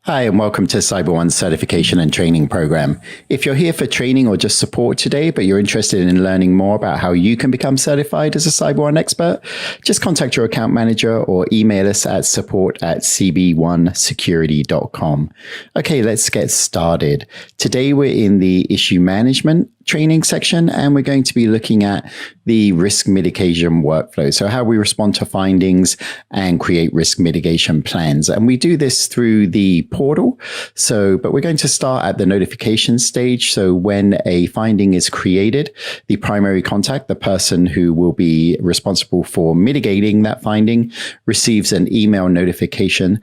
Hi, and welcome to CyberOne's certification and training program. If you're here for training or just support today, but you're interested in learning more about how you can become certified as a CyberOne expert, just contact your account manager or email us at support@cb1security.com. Okay, let's get started. Today we're in the issue management training section, and we're going to be looking at the risk mitigation workflow. So how we respond to findings and create risk mitigation plans. And we do this through the portal. But we're going to start at the notification stage. So when a finding is created, the primary contact, the person who will be responsible for mitigating that finding, receives an email notification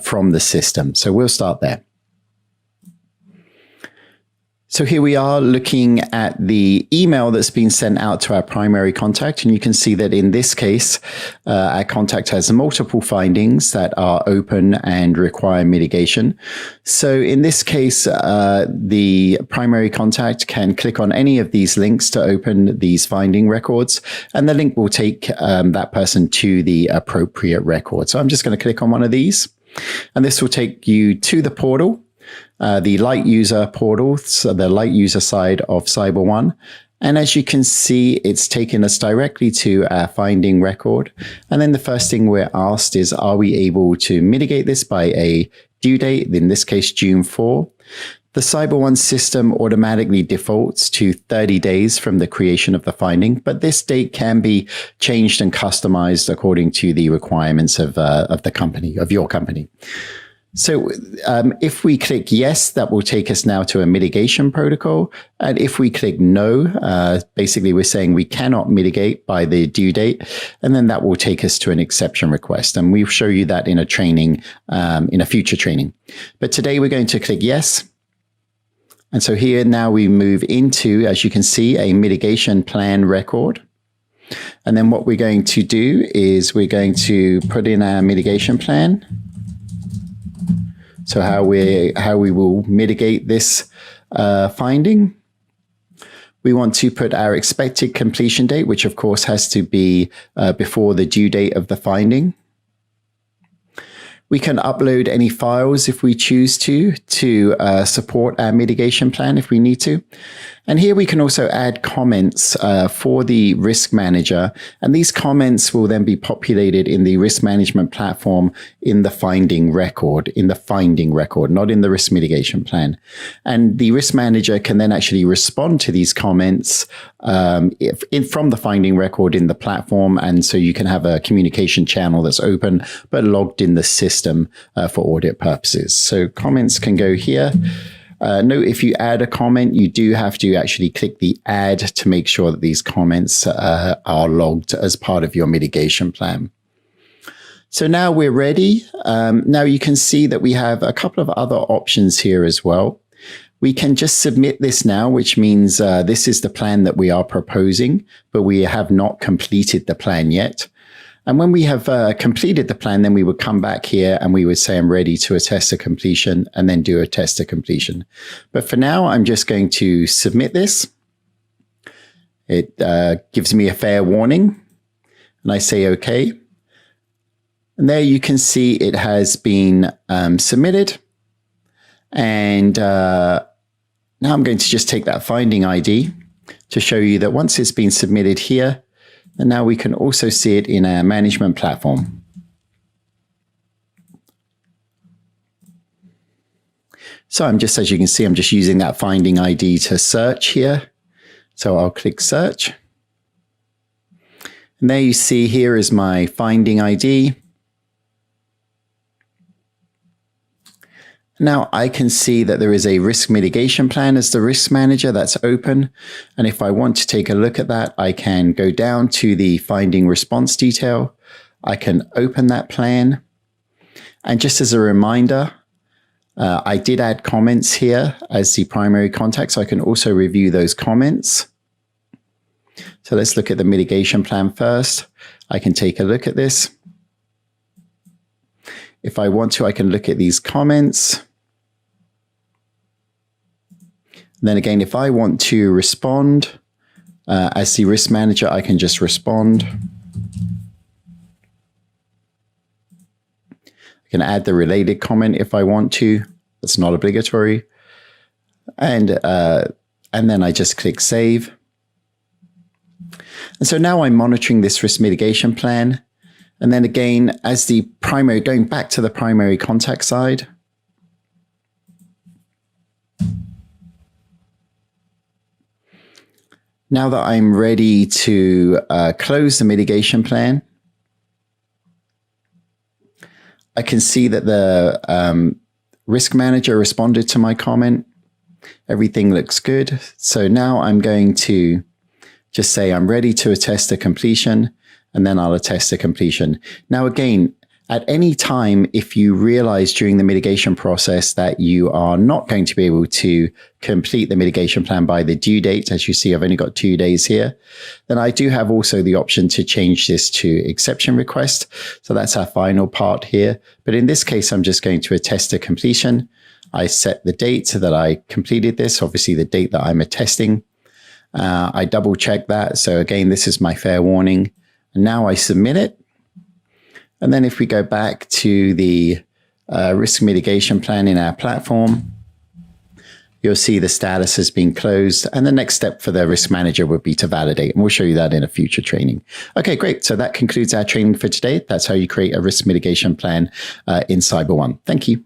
from the system. So we'll start there. So here we are looking at the email that's been sent out to our primary contact. And you can see that in this case, our contact has multiple findings that are open and require mitigation. So in this case, the primary contact can click on any of these links to open these finding records, and the link will take that person to the appropriate record. So I'm just going to click on one of these, and this will take you to the portal. The light user portal, so the light user side of CyberOne. And as you can see, it's taken us directly to our finding record. And then the first thing we're asked is, are we able to mitigate this by a due date, in this case, June 4? The CyberOne system automatically defaults to 30 days from the creation of the finding, but this date can be changed and customized according to the requirements of the company, of your company. So if we click yes, that will take us now to a mitigation protocol. And if we click no, basically we're saying we cannot mitigate by the due date. And then that will take us to an exception request. And we'll show you that in a training, in a future training. But today we're going to click yes. And so here now we move into, as you can see, a mitigation plan record. And then what we're going to do is we're going to put in our mitigation plan. So how we will mitigate this finding. We want to put our expected completion date, which of course has to be before the due date of the finding. We can upload any files if we choose to support our mitigation plan if we need to. And here we can also add comments for the risk manager. And these comments will then be populated in the risk management platform in the finding record, not in the risk mitigation plan. And the risk manager can then actually respond to these comments from the finding record in the platform. And so you can have a communication channel that's open, but logged in the system for audit purposes. So comments can go here. Note, if you add a comment, you do have to actually click the add to make sure that these comments are logged as part of your mitigation plan. So now we're ready. Now you can see that we have a couple of other options here as well. We can just submit this now, which means this is the plan that we are proposing, but we have not completed the plan yet. And when we have completed the plan, then we would come back here and we would say, I'm ready to attest to completion, and then do a test to completion. But for now, I'm just going to submit this. It gives me a fair warning, and I say OK. And there you can see it has been submitted. And now I'm going to just take that finding ID to show you that once it's been submitted here, and now we can also see it in our management platform. So as you can see, I'm just using that finding ID to search here. So I'll click search. And there you see here is my finding ID. Now I can see that there is a risk mitigation plan as the risk manager that's open. And if I want to take a look at that, I can go down to the finding response detail. I can open that plan. And just as a reminder, I did add comments here as the primary contact, so I can also review those comments. So let's look at the mitigation plan first. I can take a look at this. If I want to, I can look at these comments. Then again, if I want to respond as the risk manager, I can just respond. can add the related comment if I want to. It's not obligatory. And then I just click save. And so now I'm monitoring this risk mitigation plan. And then again, as the primary, going back to the primary contact side, now that I'm ready to close the mitigation plan, I can see that the risk manager responded to my comment. Everything looks good. So now I'm going to just say I'm ready to attest to completion, and then I'll attest to completion. Now, again, at any time, if you realize during the mitigation process that you are not going to be able to complete the mitigation plan by the due date, as you see, I've only got 2 days here, then I do have also the option to change this to exception request. So that's our final part here. But in this case, I'm just going to attest to completion. I set the date so that I completed this, obviously the date that I'm attesting. I double check that. So again, this is my fair warning. And now I submit it. And then if we go back to the risk mitigation plan in our platform, you'll see the status has been closed. And the next step for the risk manager would be to validate. And we'll show you that in a future training. Okay, great. So that concludes our training for today. That's how you create a risk mitigation plan in CyberOne. Thank you.